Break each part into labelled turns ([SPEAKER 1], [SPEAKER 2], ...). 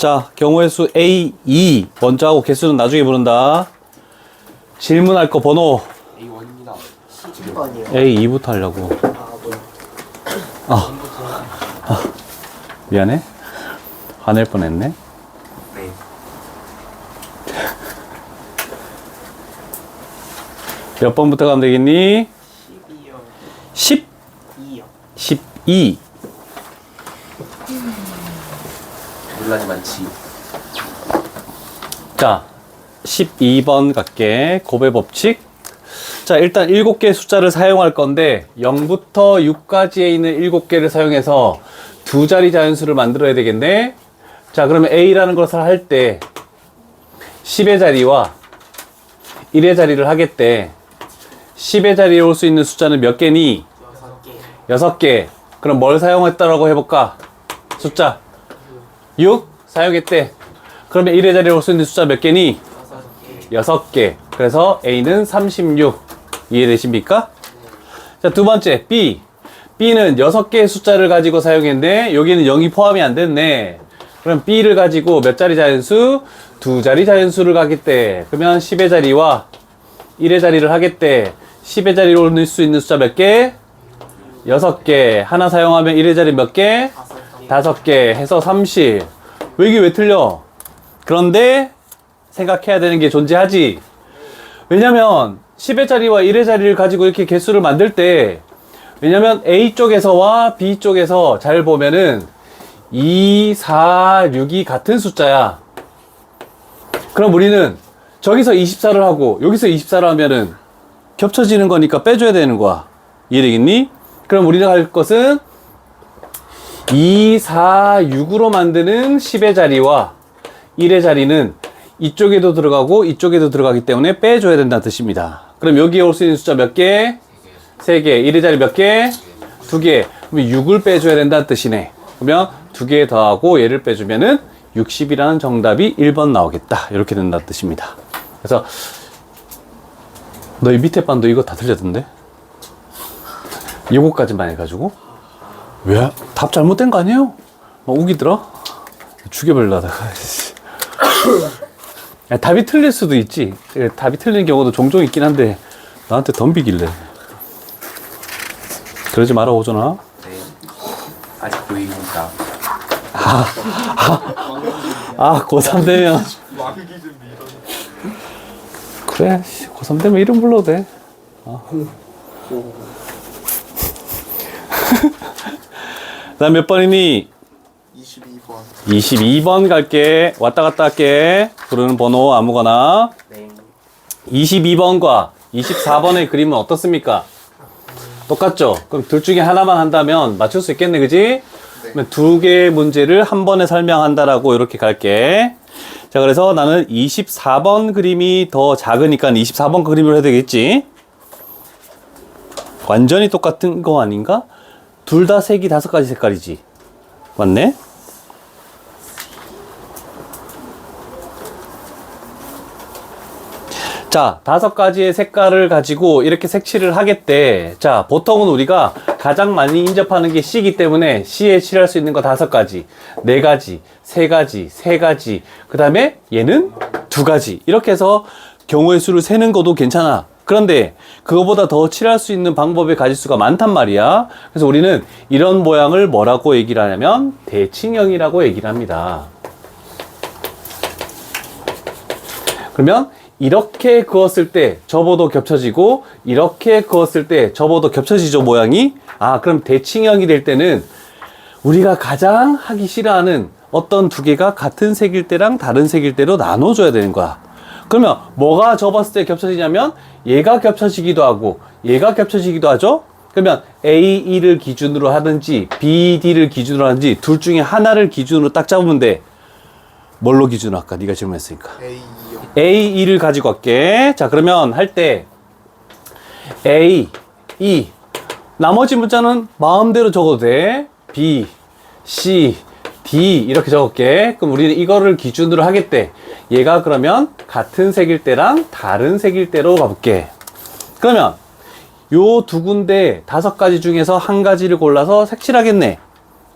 [SPEAKER 1] 자, 경우의 수 A, 2 먼저 하고 개수는 나중에 부른다. 질문할 거 번호
[SPEAKER 2] A1입니다.
[SPEAKER 3] 10번이요.
[SPEAKER 1] A, 2부터 하려고.
[SPEAKER 3] 뭐야.
[SPEAKER 1] 미안해. 화낼 뻔했네.
[SPEAKER 2] 네.
[SPEAKER 1] 몇 번부터 가면 되겠니?
[SPEAKER 3] 12요.
[SPEAKER 1] 10,
[SPEAKER 3] 2요.
[SPEAKER 1] 12.
[SPEAKER 2] 논란이 많지.
[SPEAKER 1] 자, 12번 갈게. 곱의 법칙. 자, 일단 7개의 숫자를 사용할 건데 0부터 6까지에 있는 7개를 사용해서 두 자리 자연수를 만들어야 되겠네. 자, 그러면 A라는 것을 할 때 10의 자리와 1의 자리를 하겠대. 10의 자리에 올 수 있는 숫자는 몇 개니?
[SPEAKER 3] 6개.
[SPEAKER 1] 6개. 그럼 뭘 사용했다라고 해볼까? 숫자 6 사용했대. 그러면 1의 자리에 올 수 있는 숫자 몇 개니?
[SPEAKER 3] 6개.
[SPEAKER 1] 6개. 그래서 A는 36. 이해되십니까? 자, 두 번째 B. B는 6개의 숫자를 가지고 사용했는데 여기는 0이 포함이 안 됐네. 그럼 B를 가지고 몇 자리 자연수? 두 자리 자연수를 가겠대. 그러면 10의 자리와 1의 자리를 하겠대. 10의 자리로 올 수 있는 숫자 몇 개? 6개. 하나 사용하면 1의 자리 몇 개?
[SPEAKER 3] 5개.
[SPEAKER 1] 5개 해서 30. 왜 이게 왜 틀려? 그런데 생각해야 되는 게 존재하지. 왜냐면 10의 자리와 1의 자리를 가지고 이렇게 개수를 만들 때, 왜냐면 A 쪽에서와 B 쪽에서 잘 보면은 2, 4, 6이 같은 숫자야. 그럼 우리는 저기서 24를 하고 여기서 24를 하면은 겹쳐지는 거니까 빼줘야 되는 거야. 이해되겠니? 그럼 우리가 할 것은 2, 4, 6으로 만드는 10의 자리와 1의 자리는 이쪽에도 들어가고 이쪽에도 들어가기 때문에 빼줘야 된다는 뜻입니다. 그럼 여기에 올 수 있는 숫자 몇 개? 3개. 1의 자리 몇 개? 2개. 그럼 6을 빼줘야 된다는 뜻이네. 그러면 2개 더하고 얘를 빼주면은 60이라는 정답이 1번 나오겠다. 이렇게 된다는 뜻입니다. 그래서 너희 밑에 반도 이거 다 틀렸던데? 요거까지만 해가지고 왜? 답 잘못된 거 아니에요? 막 우기더라? 죽여버리려다가 답이 틀릴 수도 있지. 답이 틀린 경우도 종종 있긴 한데 나한테 덤비길래 그러지 마라 오전아.
[SPEAKER 2] 네. 아직 보입니다.
[SPEAKER 1] 고3 되면 그래 고3 되면 이름 불러도 돼. 나 몇 번이니?
[SPEAKER 3] 22번.
[SPEAKER 1] 22번 갈게. 왔다 갔다 할게. 부르는 번호 아무거나.
[SPEAKER 3] 네.
[SPEAKER 1] 22번과 24번의 그림은 어떻습니까? 똑같죠? 그럼 둘 중에 하나만 한다면 맞출 수 있겠네, 그지? 그러면 두 개의 문제를 한 번에 설명한다라고 이렇게 갈게. 자, 그래서 나는 24번 그림이 더 작으니까 24번 그림으로 해야 되겠지? 완전히 똑같은 거 아닌가? 둘 다 색이 5가지 색깔이지. 맞네? 자, 5가지의 색깔을 가지고 이렇게 색칠을 하겠대. 자, 보통은 우리가 가장 많이 인접하는 게 C이기 때문에 C에 칠할 수 있는 거 5가지, 4가지, 3가지, 3가지, 그 다음에 얘는 2가지. 이렇게 해서 경우의 수를 세는 것도 괜찮아. 그런데 그거보다 더 칠할 수 있는 방법의 가지수가 많단 말이야. 그래서 우리는 이런 모양을 뭐라고 얘기를 하냐면 대칭형이라고 얘기를 합니다. 그러면 이렇게 그었을 때 접어도 겹쳐지고 이렇게 그었을 때 접어도 겹쳐지죠, 모양이. 그럼 대칭형이 될 때는 우리가 가장 하기 싫어하는 어떤 두 개가 같은 색일 때랑 다른 색일 때로 나눠줘야 되는 거야. 그러면 뭐가 접었을 때 겹쳐지냐면 얘가 겹쳐지기도 하고 얘가 겹쳐지기도 하죠. 그러면 A1을 기준으로 하든지 BD를 기준으로 하든지 둘 중에 하나를 기준으로 딱 잡으면 돼. 뭘로 기준으로 할까? 네가 질문했으니까.
[SPEAKER 3] A요.
[SPEAKER 1] A2를 가지고 갈게. 자, 그러면 할 때 A, E 나머지 문자는 마음대로 적어도 돼. B, C, D 이렇게 적을게. 그럼 우리는 이거를 기준으로 하겠대. 얘가 그러면 같은 색일 때랑 다른 색일 때로 가볼게. 그러면 요 두 군데 5가지 중에서 한 가지를 골라서 색칠하겠네.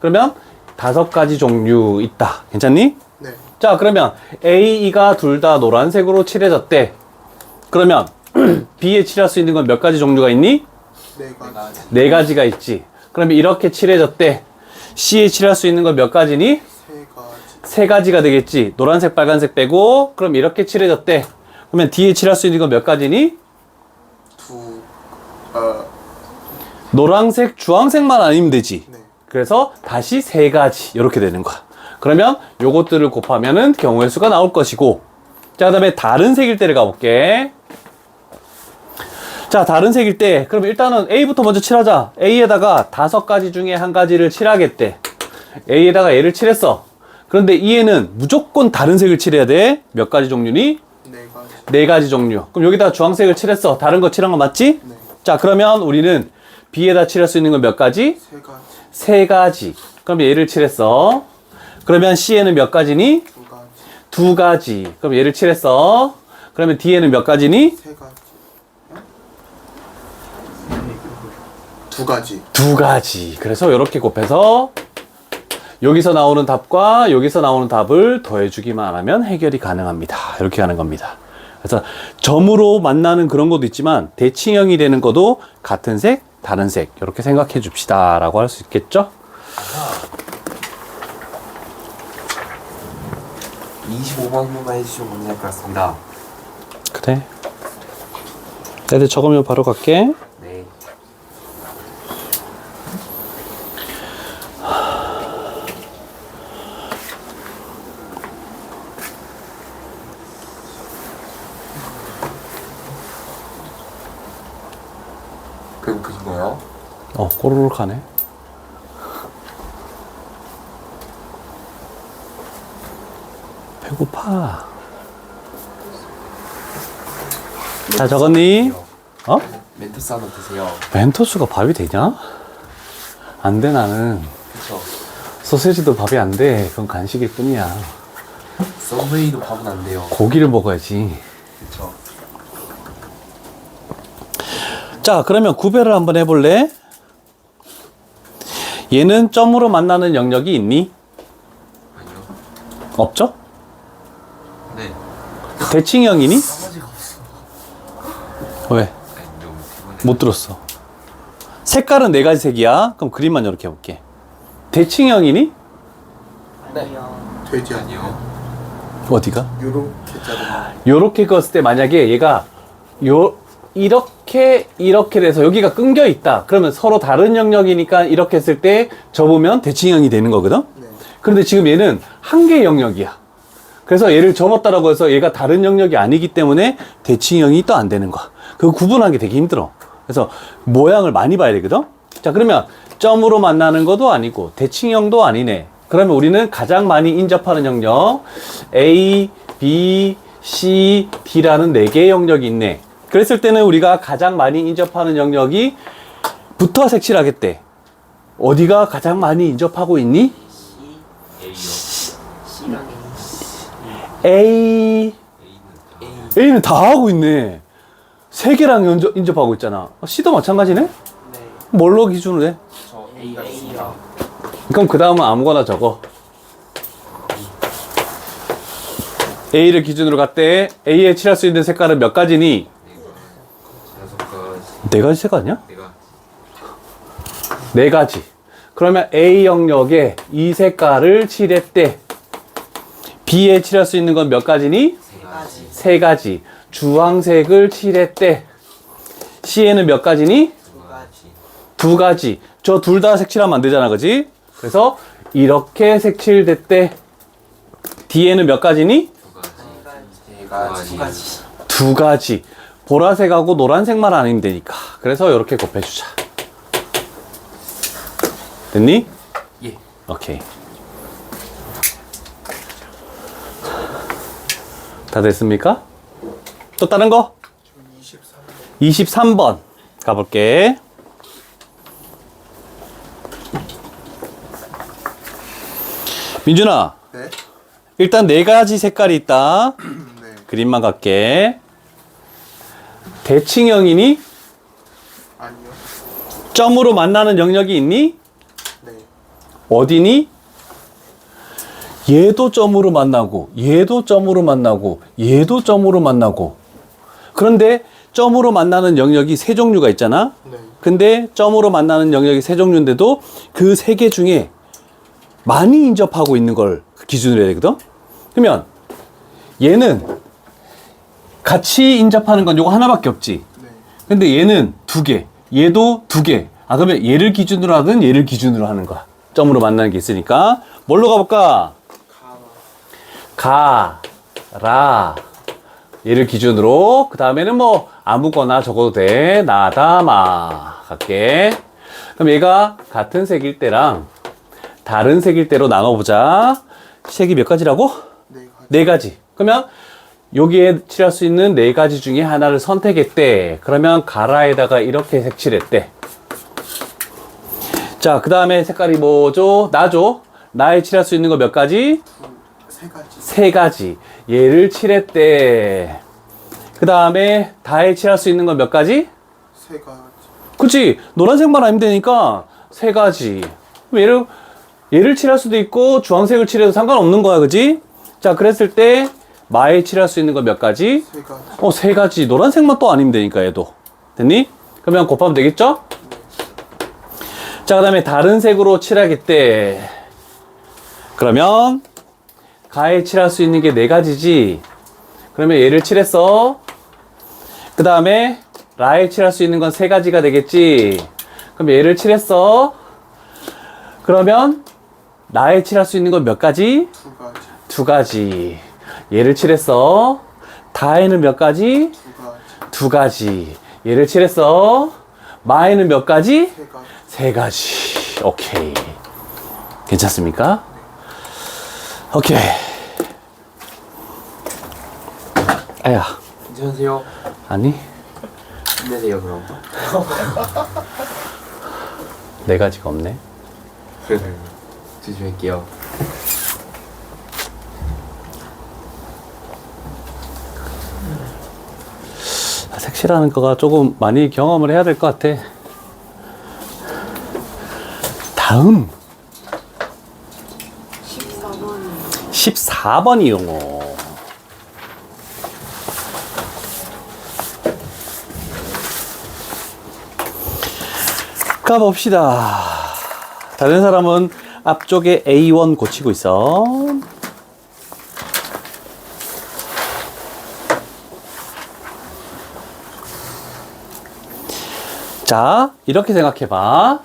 [SPEAKER 1] 그러면 5가지 종류 있다. 괜찮니?
[SPEAKER 3] 네.
[SPEAKER 1] 자, 그러면 A, E가 둘 다 노란색으로 칠해졌대. 그러면 B에 칠할 수 있는 건 몇 가지 종류가 있니?
[SPEAKER 3] 네 가지.
[SPEAKER 1] 네 가지가 있지. 그러면 이렇게 칠해졌대. C에 칠할 수 있는 건 몇 가지니?
[SPEAKER 3] 세 가지.
[SPEAKER 1] 세 가지가 되겠지. 노란색, 빨간색 빼고 그럼 이렇게 칠해졌대. 그러면 D에 칠할 수 있는 건 몇 가지니? 노란색, 주황색만 아니면 되지.
[SPEAKER 3] 네.
[SPEAKER 1] 그래서 다시 세 가지 이렇게 되는 거야. 그러면 요것들을 곱하면은 경우의 수가 나올 것이고, 자, 그 다음에 다른 색일 때를 가볼게. 자, 다른 색일 때 그럼 일단은 A부터 먼저 칠하자. A에다가 5가지 중에 한 가지를 칠하겠대. A에다가 얘를 칠했어. 그런데 E에는 무조건 다른 색을 칠해야 돼. 몇 가지 종류니?
[SPEAKER 3] 네 가지.
[SPEAKER 1] 네 가지 종류. 그럼 여기다가 주황색을 칠했어. 다른 거 칠한 거 맞지?
[SPEAKER 3] 네.
[SPEAKER 1] 자, 그러면 우리는 B에다 칠할 수 있는 건 몇 가지?
[SPEAKER 3] 세 가지.
[SPEAKER 1] 세 가지. 그럼 얘를 칠했어. 그러면 C에는 몇 가지니?
[SPEAKER 3] 두 가지.
[SPEAKER 1] 두 가지. 그럼 얘를 칠했어. 그러면 D에는 몇 가지니?
[SPEAKER 3] 세 가지. 두 가지.
[SPEAKER 1] 두 가지. 그래서 이렇게 곱해서 여기서 나오는 답과 여기서 나오는 답을 더해주기만 하면 해결이 가능합니다. 이렇게 하는 겁니다. 그래서 점으로 만나는 그런 것도 있지만 대칭형이 되는 것도 같은 색, 다른 색 이렇게 생각해 줍시다 라고 할 수 있겠죠?
[SPEAKER 2] 25번만 해주시면 감사할 것 같습니다.
[SPEAKER 1] 그래. 애들 적으면 바로 갈게.
[SPEAKER 2] 네. 배고프신가요?
[SPEAKER 1] 꼬르륵 하네. 배고파. 다 적었니? 어?
[SPEAKER 2] 멘토스 하나 드세요.
[SPEAKER 1] 멘토스가 밥이 되냐? 안 돼, 나는.
[SPEAKER 2] 그쵸.
[SPEAKER 1] 소세지도 밥이 안 돼. 그건 간식일 뿐이야.
[SPEAKER 2] 서브웨이도 밥은 안 돼요.
[SPEAKER 1] 고기를 먹어야지.
[SPEAKER 2] 그쵸.
[SPEAKER 1] 자, 그러면 구별을 한번 해볼래? 얘는 점으로 만나는 영역이 있니?
[SPEAKER 2] 아니요.
[SPEAKER 1] 없죠?
[SPEAKER 2] 네.
[SPEAKER 1] 대칭형이니?
[SPEAKER 3] 나머지가 없어.
[SPEAKER 1] 왜?
[SPEAKER 2] 아니, 너무 피곤해.
[SPEAKER 1] 못 들었어. 색깔은 네 가지 색이야. 그럼 그림만 이렇게 해볼게. 대칭형이니?
[SPEAKER 3] 아니요. 되지
[SPEAKER 2] 아니요.
[SPEAKER 3] 않아요.
[SPEAKER 1] 어디가?
[SPEAKER 3] 요렇게 자르면.
[SPEAKER 1] 요렇게 그었을 때 만약에 얘가 이렇게 돼서 여기가 끊겨 있다. 그러면 서로 다른 영역이니까 이렇게 했을 때 접으면 대칭형이 되는 거거든?
[SPEAKER 3] 네.
[SPEAKER 1] 그런데 지금 얘는 한 개의 영역이야. 그래서 얘를 접었다라고 해서 얘가 다른 영역이 아니기 때문에 대칭형이 또 안 되는 거야. 그거 구분하기 되게 힘들어. 그래서 모양을 많이 봐야 되거든? 자, 그러면 점으로 만나는 것도 아니고 대칭형도 아니네. 그러면 우리는 가장 많이 인접하는 영역 A, B, C, D라는 4개의 영역이 있네. 그랬을 때는 우리가 가장 많이 인접하는 영역이 부터 색칠하겠대. 어디가 가장 많이 인접하고 있니?
[SPEAKER 3] C랑
[SPEAKER 1] A. A는 다 하고 있네. 3개랑 인접하고 있잖아. C도 마찬가지네?
[SPEAKER 3] 네.
[SPEAKER 1] 뭘로 기준으로 해?
[SPEAKER 2] 저 A가 있습니다.
[SPEAKER 1] 그럼 그 다음은 아무거나 적어. A를 기준으로 갔대. A에 칠할 수 있는 색깔은 몇 가지니?
[SPEAKER 2] 6가지.
[SPEAKER 1] 4가지 색 아니야?
[SPEAKER 2] 내가
[SPEAKER 1] 4가지. 그러면 A 영역에 이 색깔을 칠했대. B에 칠할 수 있는 건 몇 가지니?
[SPEAKER 2] 3가지.
[SPEAKER 1] 3가지. 주황색을 칠했대. C에는 몇 가지니?
[SPEAKER 2] 2가지.
[SPEAKER 1] 2가지. 저 둘 다 색칠하면 안 되잖아, 그지? 그래서 이렇게 색칠됐대. D에는 몇 가지니?
[SPEAKER 2] 2가지. 2가지.
[SPEAKER 1] 2가지. 보라색하고 노란색만 아니면 되니까. 그래서 이렇게 곱해주자. 됐니?
[SPEAKER 2] 예.
[SPEAKER 1] 오케이. 다 됐습니까? 또 다른 거?
[SPEAKER 3] 23.
[SPEAKER 1] 23번 가볼게. 민준아,
[SPEAKER 3] 네.
[SPEAKER 1] 일단 4가지 색깔이 있다.
[SPEAKER 3] 네.
[SPEAKER 1] 그림만 갈게. 대칭형이니?
[SPEAKER 3] 아니요.
[SPEAKER 1] 점으로 만나는 영역이 있니?
[SPEAKER 3] 네.
[SPEAKER 1] 어디니? 얘도 점으로 만나고, 얘도 점으로 만나고, 얘도 점으로 만나고. 그런데 점으로 만나는 영역이 세 종류가 있잖아?
[SPEAKER 3] 네.
[SPEAKER 1] 근데 점으로 만나는 영역이 세 종류인데도 그 세 개 중에 많이 인접하고 있는 걸 기준으로 해야 되거든? 그러면 얘는 같이 인접하는 건 요거 하나밖에 없지.
[SPEAKER 3] 네.
[SPEAKER 1] 근데 얘는 두 개, 얘도 두 개. 아, 그러면 얘를 기준으로 하든 얘를 기준으로 하는 거야. 점으로 만나는 게 있으니까. 뭘로 가볼까? 가라. 얘를 기준으로. 그 다음에는 뭐 아무거나 적어도 돼. 나다마. 갈게. 그럼 얘가 같은 색일 때랑 다른 색일 때로 나눠보자. 색이 몇 가지라고?
[SPEAKER 3] 네 가지.
[SPEAKER 1] 네 가지. 그러면 여기에 칠할 수 있는 네 가지 중에 하나를 선택했대. 그러면 가라에다가 이렇게 색칠했대. 자, 그 다음에 색깔이 뭐죠? 나죠? 나에 칠할 수 있는 거 몇 가지?
[SPEAKER 3] 세 가지.
[SPEAKER 1] 세 가지. 얘를 칠했대. 그 다음에 다에 칠할 수 있는 건 몇 가지?
[SPEAKER 3] 세 가지.
[SPEAKER 1] 그치? 노란색만 아니면 되니까 세 가지. 얘를 칠할 수도 있고 주황색을 칠해도 상관없는 거야. 그치? 자, 그랬을 때 마에 칠할 수 있는 건 몇 가지?
[SPEAKER 3] 세 가지.
[SPEAKER 1] 세 가지. 노란색만 또 아니면 되니까 얘도. 됐니? 그러면 곱하면 되겠죠? 자, 그 다음에 다른 색으로 칠하겠대. 그러면 가에 칠할 수 있는 게 네 가지지. 그러면 얘를 칠했어. 그 다음에 라에 칠할 수 있는 건 세 가지가 되겠지. 그럼 얘를 칠했어. 그러면 라에 칠할 수 있는 건 몇 가지?
[SPEAKER 3] 두 가지.
[SPEAKER 1] 두 가지. 얘를 칠했어. 다에는 몇 가지?
[SPEAKER 3] 두 가지.
[SPEAKER 1] 두 가지. 얘를 칠했어. 마에는 몇 가지?
[SPEAKER 3] 세 가지.
[SPEAKER 1] 세 가지. 오케이. 괜찮습니까? 오케이. 아야.
[SPEAKER 2] 괜찮으세요?
[SPEAKER 1] 아니,
[SPEAKER 2] 힘내세요 그럼.
[SPEAKER 1] 네 가지가 없네.
[SPEAKER 2] 조심할게요.
[SPEAKER 1] 색칠하는 거가 조금 많이 경험을 해야 될 것 같아. 다음 14번이 용어. 가봅시다. 다른 사람은 앞쪽에 A1 고치고 있어. 자, 이렇게 생각해 봐.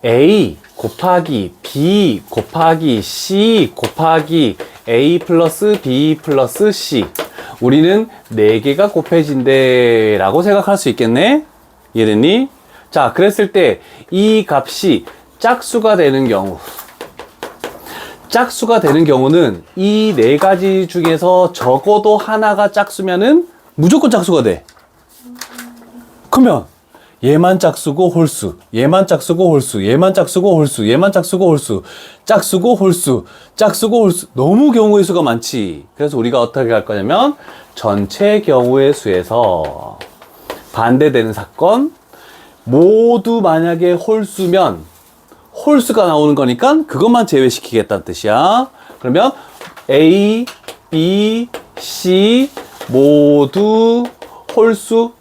[SPEAKER 1] A 곱하기 B 곱하기 C 곱하기 A 플러스 B 플러스 C. 우리는 4개가 곱해진대 라고 생각할 수 있겠네? 이해됐니? 자, 그랬을 때 이 값이 짝수가 되는 경우, 짝수가 되는 경우는 이 4가지 중에서 적어도 하나가 짝수면은 무조건 짝수가 돼. 그러면 얘만 짝수고 홀수, 얘만 짝수고 홀수, 얘만 짝수고 홀수, 얘만 짝수고 홀수, 짝수고 홀수, 짝수고 홀수. 너무 경우의 수가 많지. 그래서 우리가 어떻게 할 거냐면 전체 경우의 수에서 반대되는 사건, 모두 만약에 홀수면 홀수가 나오는 거니까 그것만 제외시키겠다는 뜻이야. 그러면 A, B, C 모두 홀수,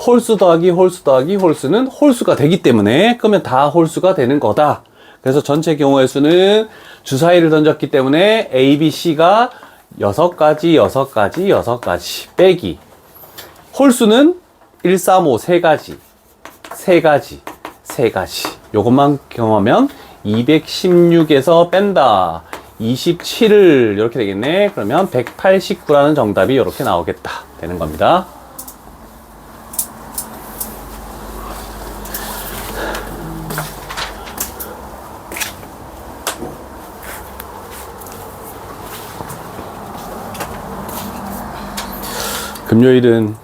[SPEAKER 1] 홀수 더하기 홀수 더하기 홀수는 홀수가 되기 때문에 그러면 다 홀수가 되는 거다. 그래서 전체 경우의 수는 주사위를 던졌기 때문에 A, B, C가 6가지, 6가지, 6가지 빼기 홀수는 1, 3, 5 3가지, 3가지, 3가지. 요것만 경험하면 216에서 뺀다 27을 이렇게 되겠네. 그러면 189라는 정답이 이렇게 나오겠다 되는 겁니다. 금요일은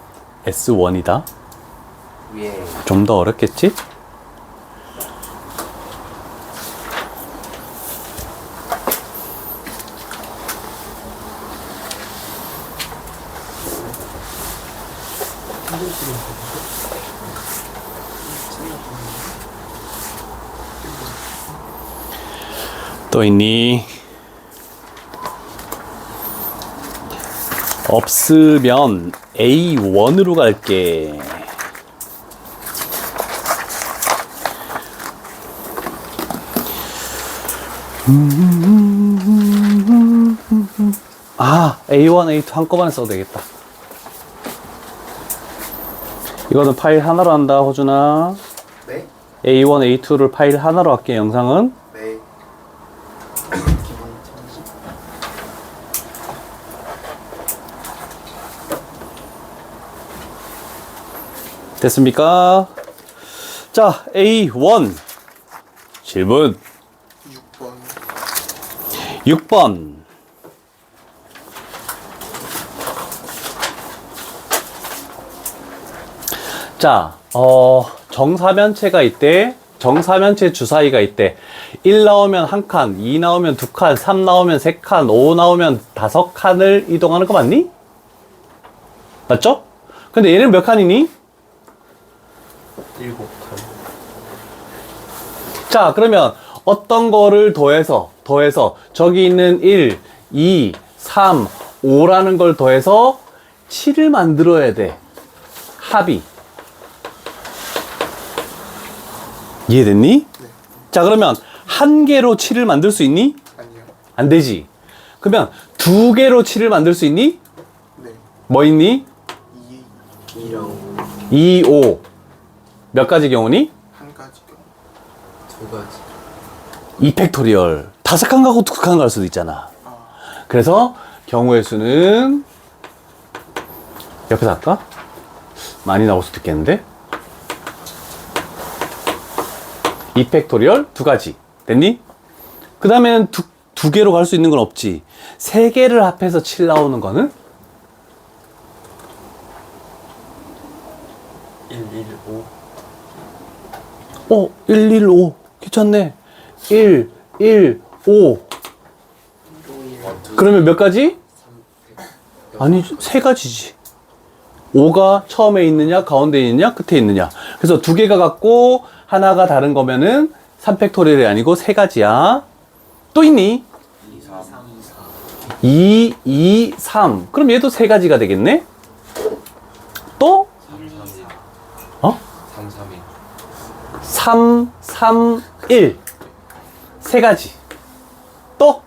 [SPEAKER 1] S1이다.
[SPEAKER 2] 예.
[SPEAKER 1] 좀 더 어렵겠지? 또 또 있니? 없으면 A1으로 갈게. 아, A1, A2 한꺼번에 써도 되겠다. 이거는 파일 하나로 한다, 호준아.
[SPEAKER 2] 네?
[SPEAKER 1] A1, A2를 파일 하나로 할게, 영상은.
[SPEAKER 2] 네.
[SPEAKER 1] 됐습니까? 자, A1. 질문.
[SPEAKER 3] 6번.
[SPEAKER 1] 6번. 자, 정사면체가 있대. 정사면체 주사위가 있대. 1 나오면 1칸, 2 나오면 2칸, 3 나오면 3칸, 5 나오면 5칸을 이동하는 거 맞니? 맞죠? 근데 얘는 몇 칸이니?
[SPEAKER 2] 7칸.
[SPEAKER 1] 자, 그러면 어떤 거를 더해서 저기 있는 1, 2, 3, 5라는 걸 더해서 7을 만들어야 돼. 합이. 이해됐니?
[SPEAKER 3] 네.
[SPEAKER 1] 자, 그러면 한 개로 7을 만들 수 있니?
[SPEAKER 3] 아니요.
[SPEAKER 1] 안 되지. 그러면 두 개로 7을 만들 수 있니?
[SPEAKER 3] 네.
[SPEAKER 1] 뭐 있니?
[SPEAKER 3] 2.
[SPEAKER 2] 2랑
[SPEAKER 1] 2, 5. 몇 가지 경우니?
[SPEAKER 3] 한 가지 경우.
[SPEAKER 2] 2가지.
[SPEAKER 1] 2팩토리얼. 5칸 가고 2칸 갈 수도 있잖아.
[SPEAKER 3] 아.
[SPEAKER 1] 그래서 경우의 수는 옆에서 할까? 많이 나올 수도 있겠는데? 2팩토리얼 2가지. 됐니? 그 다음에는 두 개로 갈 수 있는 건 없지. 3개를 합해서 7 나오는 거는?
[SPEAKER 2] 1, 1, 5.
[SPEAKER 1] 1, 1, 5. 괜찮네. 1, 1, 5. 그러면 몇 가지? 아니, 3가지지. 5가 처음에 있느냐, 가운데 있느냐, 끝에 있느냐. 그래서 2개가 같고, 하나가 다른 거면은 3팩토리얼이 아니고 3가지야. 또 있니?
[SPEAKER 2] 2, 3.
[SPEAKER 1] 2, 2, 3. 그럼 얘도 3가지가 되겠네? 또?
[SPEAKER 2] 3, 3, 1.
[SPEAKER 1] 어?
[SPEAKER 2] 3, 3, 1.
[SPEAKER 1] 3, 3, 1. 3가지. 또?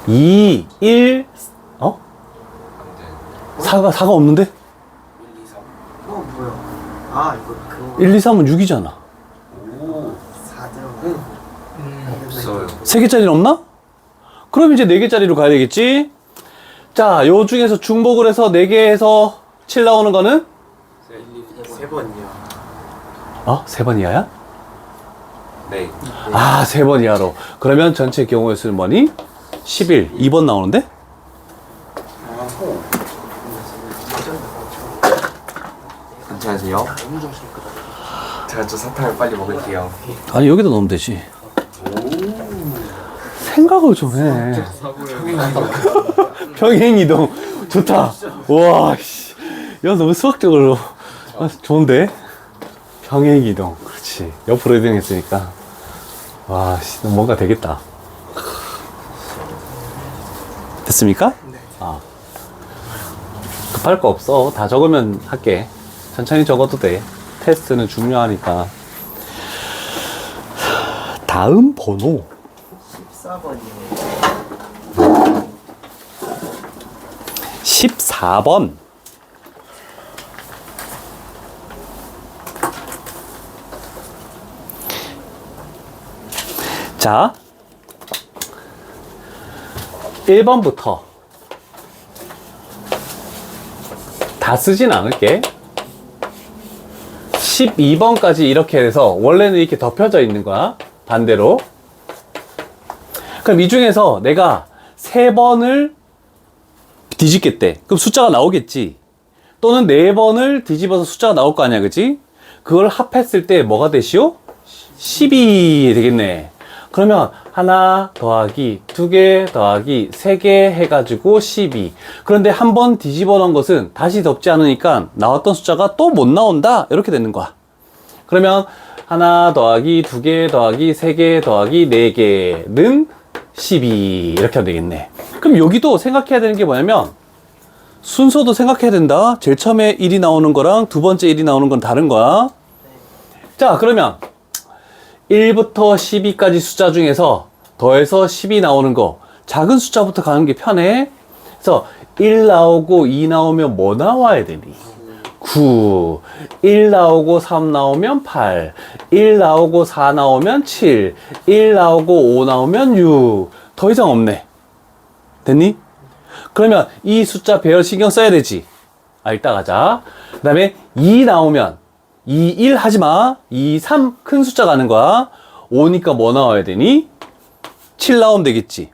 [SPEAKER 1] 2, 1, 어?
[SPEAKER 2] 안 돼.
[SPEAKER 1] 4가 없는데?
[SPEAKER 2] 1, 2, 3.
[SPEAKER 3] 뭐야? 아, 이거 그거.
[SPEAKER 1] 1, 2, 3은 6이잖아.
[SPEAKER 2] 오.
[SPEAKER 3] 4 들어가.
[SPEAKER 2] 없어요.
[SPEAKER 1] 3개짜리는 없나? 그럼 이제 4개짜리로 가야 되겠지? 자, 요 중에서 중복을 해서 4개에서 7 나오는 거는?
[SPEAKER 2] 3번이요.
[SPEAKER 1] 3번 이하야?
[SPEAKER 2] 네.
[SPEAKER 1] 아, 3번 이하로. 그러면 전체 경우의 수는 뭐니? 11. 2번 나오는데?
[SPEAKER 2] 괜찮으세요?
[SPEAKER 3] 너무 정신 크다.
[SPEAKER 2] 제가 저 사탕을 빨리 먹을게요.
[SPEAKER 1] 아니, 여기다 넣으면 되지. 생각을 좀 해. 평행이동. 좋다. 와, 씨. 야, 너무 수학적으로. 좋은데? 평행이동. 그렇지. 옆으로 이동했으니까. 와, 씨. 뭔가 되겠다. 됐습니까?
[SPEAKER 3] 네.
[SPEAKER 1] 아. 급할 거 없어. 다 적으면 할게. 천천히 적어도 돼. 테스트는 중요하니까. 다음 번호.
[SPEAKER 3] 14번이요.
[SPEAKER 1] 14번. 자, 1번부터 다 쓰진 않을게. 12번까지 이렇게 해서 원래는 이렇게 덮여져 있는 거야. 반대로. 그럼 이 중에서 내가 3번을 뒤집겠대. 그럼 숫자가 나오겠지. 또는 4번을 뒤집어서 숫자가 나올 거 아니야, 그치? 그걸 합했을 때 뭐가 되시오? 12 되겠네. 그러면 하나 더하기 2개 더하기 3개 해가지고 12. 그런데 한 번 뒤집어 놓은 것은 다시 덮지 않으니까 나왔던 숫자가 또 못 나온다. 이렇게 되는 거야. 그러면 하나 더하기 2개 더하기 3개 더하기 4개는 12 이렇게 하면 되겠네. 그럼 여기도 생각해야 되는 게 뭐냐면 순서도 생각해야 된다. 제일 처음에 1이 나오는 거랑 두 번째 1이 나오는 건 다른 거야. 자, 그러면 1부터 12까지 숫자 중에서 더해서 10이 나오는 거 작은 숫자부터 가는 게 편해. 그래서 1 나오고 2 나오면 뭐 나와야 되니? 9. 1 나오고 3 나오면 8. 1 나오고 4 나오면 7. 1 나오고 5 나오면 6. 더 이상 없네. 됐니? 그러면 이 숫자 배열 신경 써야 되지. 아, 이따 가자. 그 다음에 2 나오면 2, 1 하지 마. 2, 3 큰 숫자 가는 거야. 5니까 뭐 나와야 되니? 7 나오면 되겠지.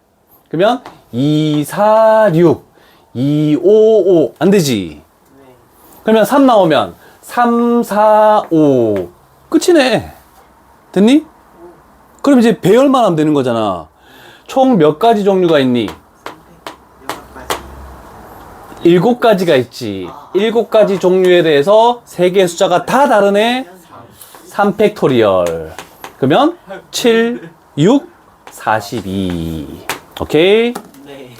[SPEAKER 1] 그러면 2, 4, 6, 2, 5, 5. 안 되지.
[SPEAKER 3] 네.
[SPEAKER 1] 그러면 3 나오면 3, 4, 5. 끝이네. 됐니? 그럼 이제 배열만 하면 되는 거잖아. 총 몇 가지 종류가 있니? 7가지가 있지. 7가지 종류에 대해서 3개의 숫자가 다 다르네. 3팩토리얼. 그러면 7, 6, 42. 오케이?
[SPEAKER 3] 네.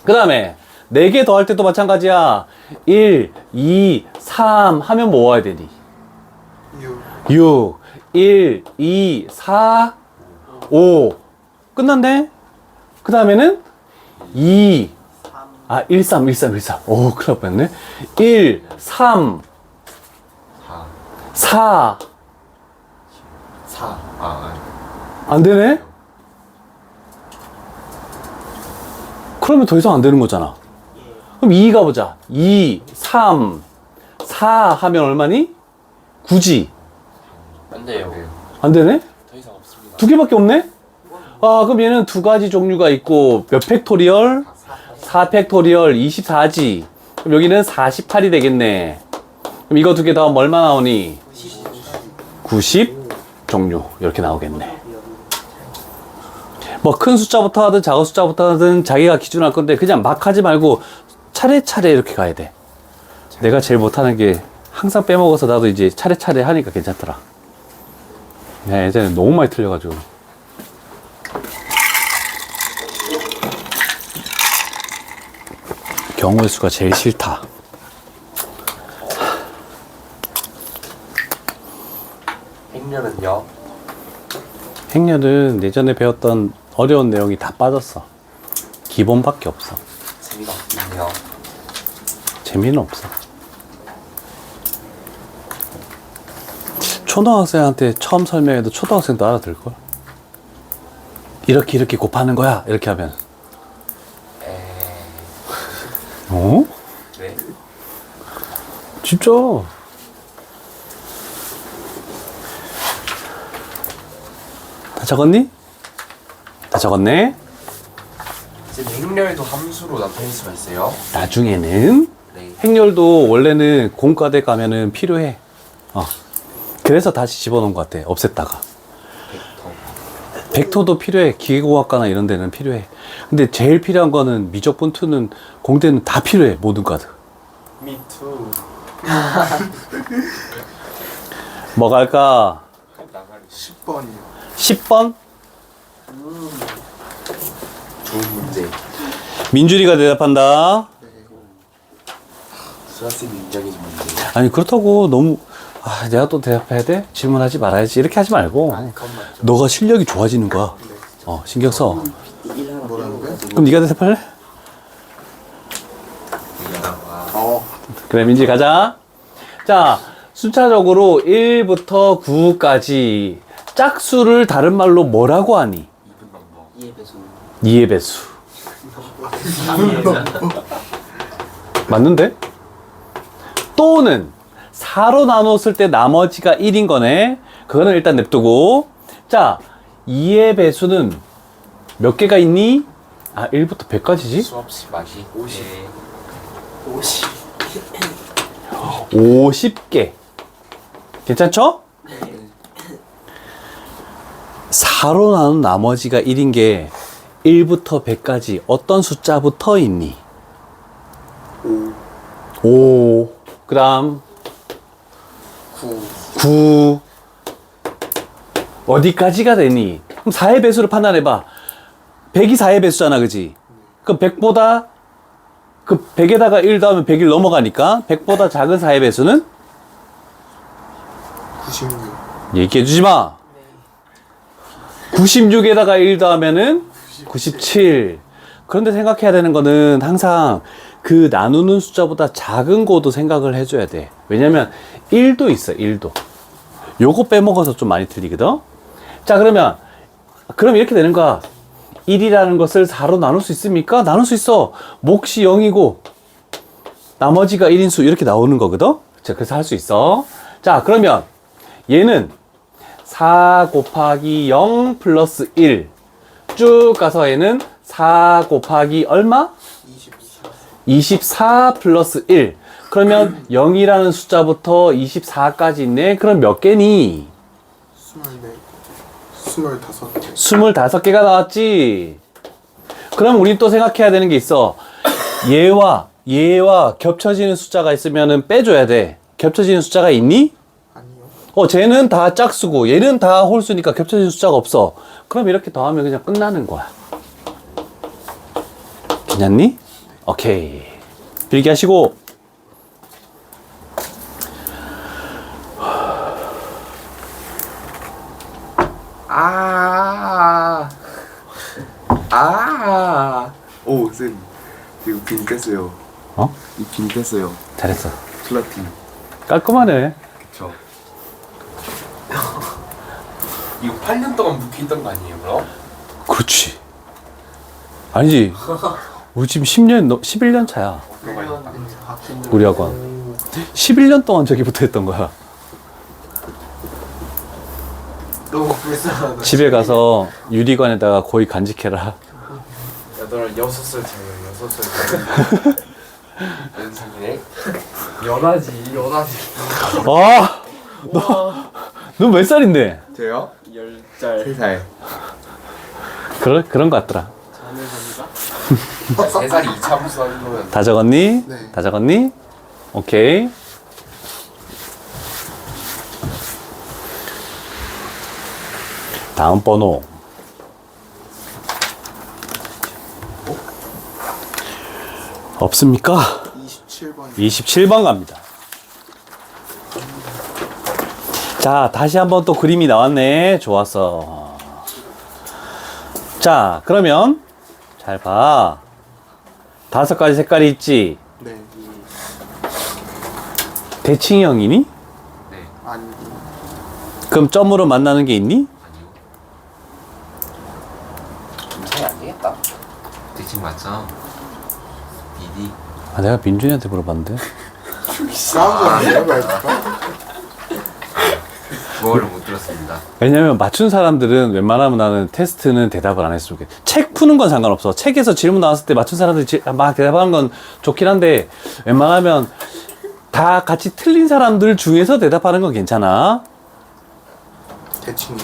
[SPEAKER 1] 그 다음에 4개 더 할 때도 마찬가지야. 1, 2, 3 하면 뭐 와야 되니? 6. 1, 2, 4, 5. 끝났네? 그 다음에는 2. 1, 3, 1, 3, 1, 3. 오, 큰일 날 뻔했네. 1, 3, 4.
[SPEAKER 2] 4.
[SPEAKER 1] 안 되네? 그러면 더 이상 안 되는 거잖아. 그럼 2 가보자. 2, 3, 4 하면 얼마니? 9지.
[SPEAKER 2] 안 돼요.
[SPEAKER 1] 안 되네?
[SPEAKER 2] 더 이상 없습니다.
[SPEAKER 1] 2개밖에 없네? 아, 그럼 얘는 2가지 종류가 있고, 몇 팩토리얼? 4팩토리얼 24지. 그럼 여기는 48이 되겠네. 그럼 이거 2개 더하면 얼마 나오니? 90 종류. 이렇게 나오겠네. 뭐 큰 숫자부터 하든 작은 숫자부터 하든 자기가 기준할 건데 그냥 막 하지 말고 차례차례 이렇게 가야 돼. 내가 제일 못하는 게 항상 빼먹어서 나도 이제 차례차례 하니까 괜찮더라. 야, 예전에 너무 많이 틀려가지고. 경우의 수가 제일 싫다.
[SPEAKER 2] 행렬은요?
[SPEAKER 1] 행렬은 예전에 배웠던 어려운 내용이 다 빠졌어. 기본밖에 없어.
[SPEAKER 2] 재미가 없군요.
[SPEAKER 1] 재미는 없어. 초등학생한테 처음 설명해도 초등학생도 알아들걸? 이렇게 곱하는 거야. 이렇게 하면. 어?
[SPEAKER 2] 네.
[SPEAKER 1] 진짜. 다 적었니? 다 적었네?
[SPEAKER 2] 이제 행렬도 함수로 나타낼 수가 있어요?
[SPEAKER 1] 나중에는
[SPEAKER 2] 네.
[SPEAKER 1] 행렬도 원래는 공과대 가면은 필요해. 그래서 다시 집어넣은 것 같아. 없앴다가.
[SPEAKER 2] 벡터.
[SPEAKER 1] 벡터도 필요해. 기계공학과나 이런 데는 필요해. 근데 제일 필요한 거는 미적분투는 공대는 다 필요해. 모든 과들.
[SPEAKER 2] Me too.
[SPEAKER 1] 뭐가 할까?
[SPEAKER 2] 나가리 10번이요.
[SPEAKER 1] 10번?
[SPEAKER 2] 좋은 문제.
[SPEAKER 1] 민준이가 대답한다.
[SPEAKER 2] 수학생이 인정해준 문제.
[SPEAKER 1] 아니 그렇다고 너무 내가 또 대답해야 돼? 질문하지 말아야지. 이렇게 하지 말고
[SPEAKER 2] 그건 맞죠.
[SPEAKER 1] 너가 실력이 좋아지는 거야. 신경 써.
[SPEAKER 3] 뭐라는 거야?
[SPEAKER 1] 그럼 네가 대답할래? 그래, 민지 가자. 자, 순차적으로 1부터 9까지 짝수를 다른 말로 뭐라고 하니? 2의 배수. 맞는데? 또는 4로 나눴을 때 나머지가 1인 거네. 그거는 일단 냅두고. 자, 2의 배수는 몇 개가 있니? 1부터 100까지지?
[SPEAKER 2] 수없이 맛이 50.
[SPEAKER 1] 50개. 괜찮죠? 4로 나눈 나머지가 1인 게 1부터 100까지 어떤 숫자부터 있니? 5. 그 다음 9. 어디까지가 되니? 그럼 4의 배수를 판단해봐. 100이 4의 배수잖아, 그지? 그럼 100보다, 그 100에다가 1 더하면 100을 넘어가니까 100보다 작은 4의 배수는?
[SPEAKER 2] 96.
[SPEAKER 1] 얘기해주지 마. 96에다가 1 더하면은 97. 그런데 생각해야 되는 거는 항상 그 나누는 숫자보다 작은 거도 생각을 해줘야 돼. 왜냐면 1도 있어, 1도. 요거 빼먹어서 좀 많이 틀리거든? 자, 그럼 이렇게 되는 거야. 1이라는 것을 4로 나눌 수 있습니까? 나눌 수 있어. 몫이 0이고, 나머지가 1인수 이렇게 나오는 거거든? 자, 그래서 할 수 있어. 자, 그러면 얘는 4 곱하기 0 플러스 1. 쭉 가서 얘는 4 곱하기 얼마? 24 플러스 1. 그러면 0이라는 숫자부터 24까지 있네. 그럼 몇 개니? 25개가 나왔지. 그럼 우리 또 생각해야 되는 게 있어. 얘와 겹쳐지는 숫자가 있으면은 빼줘야 돼. 겹쳐지는 숫자가 있니?
[SPEAKER 3] 아니요.
[SPEAKER 1] 쟤는 다 짝수고 얘는 다 홀수니까 겹쳐지는 숫자가 없어. 그럼 이렇게 더하면 그냥 끝나는 거야. 괜찮니? 오케이. 필기하시고.
[SPEAKER 2] 오, 쌤. 이거 빈 뺐어요.
[SPEAKER 1] 어?
[SPEAKER 2] 이 빈 뺐어요.
[SPEAKER 1] 잘했어.
[SPEAKER 2] 플라팅.
[SPEAKER 1] 깔끔하네.
[SPEAKER 2] 그쵸. 이거 8년 동안 묵혀있던 거 아니에요, 그럼?
[SPEAKER 1] 그렇지. 아니지. 우리 지금 11년 차야. 우리 학원. 11년 동안 저기 붙어 있던 거야.
[SPEAKER 2] 너무 불쌍하다.
[SPEAKER 1] 집에 가서 유리관에다가 거의 간직해라.
[SPEAKER 2] 야, 너는 6살 차이야, 6살 차이. 연상이네?
[SPEAKER 3] 연하지.
[SPEAKER 1] 아! 너 몇 살인데?
[SPEAKER 2] 저요?
[SPEAKER 3] 10살.
[SPEAKER 2] 3살.
[SPEAKER 1] 그런 거 같더라.
[SPEAKER 3] 자네입니다.
[SPEAKER 2] 3살이 2차 무수 하는 거면.
[SPEAKER 1] 다 적었니?
[SPEAKER 2] 네.
[SPEAKER 1] 다 적었니? 오케이. 다음 번호. 없습니까?
[SPEAKER 2] 27번.
[SPEAKER 1] 27번 갑니다. 자, 다시 한번 또 그림이 나왔네. 좋았어. 자, 그러면 잘 봐. 5가지 색깔이 있지?
[SPEAKER 2] 네.
[SPEAKER 1] 대칭형이니?
[SPEAKER 2] 네.
[SPEAKER 3] 아니.
[SPEAKER 1] 그럼 점으로 만나는 게 있니?
[SPEAKER 2] 아니요. 좀 차이 안 되겠다. 대칭 맞죠? BD.
[SPEAKER 1] 아, 내가 민준이한테 물어봤는데.
[SPEAKER 2] 싸우잖아요, 말까? 그거를 못 들었습니다.
[SPEAKER 1] 왜냐면 맞춘 사람들은 웬만하면 나는 테스트는 대답을 안 했으면 좋겠어. 책 푸는 건 상관없어. 책에서 질문 나왔을 때 맞춘 사람들이 막 대답하는 건 좋긴 한데 웬만하면 다 같이 틀린 사람들 중에서 대답하는 건 괜찮아.
[SPEAKER 2] 대칭.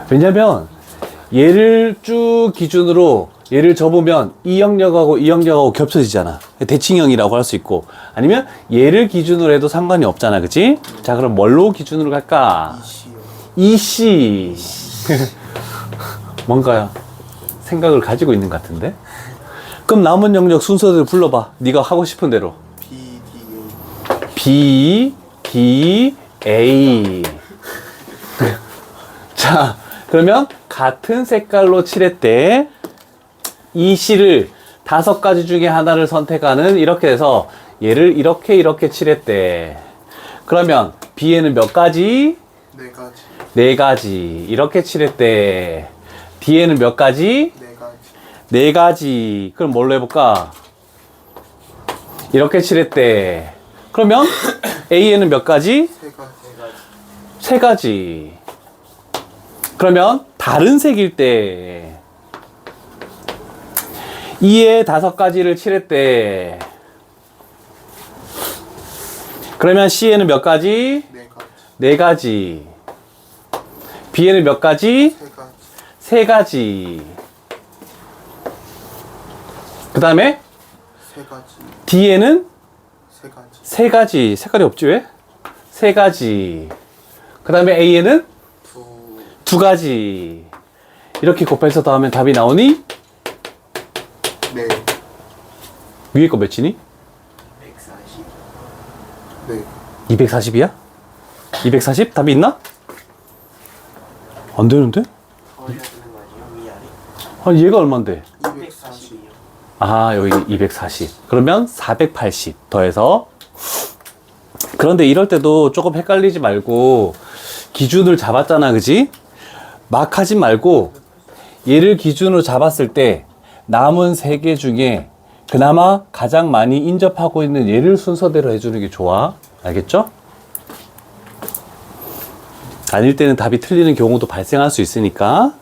[SPEAKER 1] 왜냐면 얘를 쭉 기준으로 얘를 접으면 이 영역하고 이 영역하고 겹쳐지잖아. 대칭형이라고 할 수 있고 아니면 얘를 기준으로 해도 상관이 없잖아. 그치? 자, 그럼 뭘로 기준으로 갈까? 이씨. 뭔가 생각을 가지고 있는 것 같은데? 그럼 남은 영역 순서대로 불러봐. 네가 하고 싶은 대로. B, D, A. 자, 그러면 같은 색깔로 칠했대. 이 C를 5가지 중에 하나를 선택하는 이렇게 해서 얘를 이렇게 칠했대. 그러면 B에는 몇 가지?
[SPEAKER 2] 4가지.
[SPEAKER 1] 4가지. 이렇게 칠했대. D에는 몇 가지?
[SPEAKER 2] 4가지.
[SPEAKER 1] 4가지. 그럼 뭘로 해볼까? 이렇게 칠했대. 그러면 A에는 몇 가지?
[SPEAKER 2] 3가지.
[SPEAKER 1] 3가지. 그러면 다른 색일 때 E에 5가지를 칠했대. 그러면 C에는 몇 가지?
[SPEAKER 2] 4가지.
[SPEAKER 1] 4가지. B에는 몇 가지?
[SPEAKER 2] 3가지.
[SPEAKER 1] 3가지. 그 다음에
[SPEAKER 2] 3가지.
[SPEAKER 1] D에는
[SPEAKER 2] 3가지.
[SPEAKER 1] 3가지. 색깔이 없지 왜? 3가지. 그 다음에 A에는 두 가지. 이렇게 곱해서 더하면 답이 나오니?
[SPEAKER 4] 네.
[SPEAKER 1] 위에 거 몇이니?
[SPEAKER 3] 140.
[SPEAKER 4] 네.
[SPEAKER 1] 240이야? 240? 답이 있나? 안 되는데?
[SPEAKER 3] 더해야 되는 거 아니에요? 위아래.
[SPEAKER 1] 아, 얘가 얼만데?
[SPEAKER 3] 240이요.
[SPEAKER 1] 아, 여기 240. 그러면 480 더해서. 그런데 이럴 때도 조금 헷갈리지 말고 기준을 잡았잖아, 그지? 막 하지 말고 얘를 기준으로 잡았을 때 남은 세 개 중에 그나마 가장 많이 인접하고 있는 얘를 순서대로 해주는 게 좋아. 알겠죠? 아닐 때는 답이 틀리는 경우도 발생할 수 있으니까.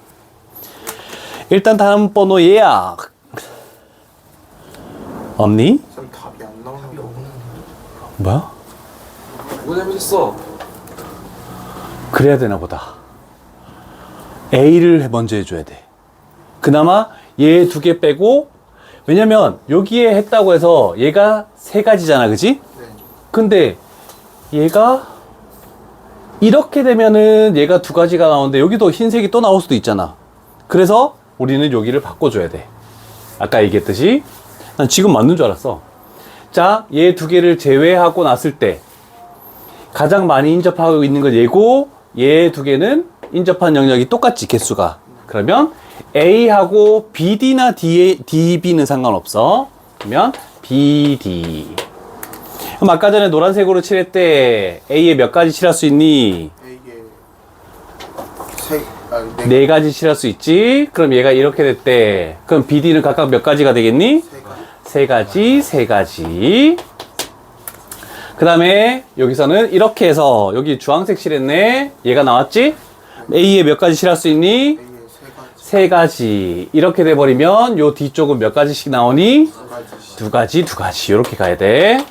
[SPEAKER 1] 일단 다음 번호 얘야. 없니?
[SPEAKER 4] 쌤 답이 안 나오는 거.
[SPEAKER 1] 뭐야?
[SPEAKER 2] 뭐 잘못했어?
[SPEAKER 1] 그래야 되나 보다. A를 먼저 해줘야 돼. 그나마 얘 두 개 빼고, 왜냐면 여기에 했다고 해서 얘가 세 가지잖아, 그지?
[SPEAKER 4] 네.
[SPEAKER 1] 근데 얘가 이렇게 되면은 얘가 두 가지가 나오는데 여기도 흰색이 또 나올 수도 있잖아. 그래서 우리는 여기를 바꿔줘야 돼. 아까 얘기했듯이. 난 지금 맞는 줄 알았어. 자, 얘 두 개를 제외하고 났을 때 가장 많이 인접하고 있는 건 얘고, 얘 두 개는 인접한 영역이 똑같지, 개수가. 그러면 A하고 BD나 DB는 상관없어. 그러면 BD. 그럼 아까 전에 노란색으로 칠했대. A에 몇 가지 칠할 수 있니?
[SPEAKER 4] 이게 네
[SPEAKER 1] 네 가지 칠할 수 있지. 그럼 얘가 이렇게 됐대. 그럼 BD는 각각 몇 가지가 되겠니?
[SPEAKER 4] 세 가지.
[SPEAKER 1] 세 가지. 그 다음에 여기서는 이렇게 해서 여기 주황색 칠했네. 얘가 나왔지? A에 몇 가지 칠할 수 있니?
[SPEAKER 4] A에 세 가지.
[SPEAKER 1] 세 가지. 이렇게 돼버리면 요 뒤쪽은 몇 가지씩 나오니?
[SPEAKER 4] 두 가지.
[SPEAKER 1] 두 가지, 두 가지. 이렇게 가야 돼.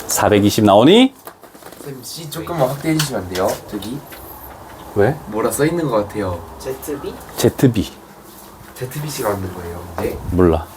[SPEAKER 1] 420 나오니?
[SPEAKER 2] 쌤 C 조금만 확대해 주시면 안 돼요? 저기
[SPEAKER 1] 왜?
[SPEAKER 2] 뭐라 써 있는 것 같아요.
[SPEAKER 3] ZB?
[SPEAKER 1] ZB.
[SPEAKER 2] ZBC가 만든 거예요. 네.
[SPEAKER 1] 몰라.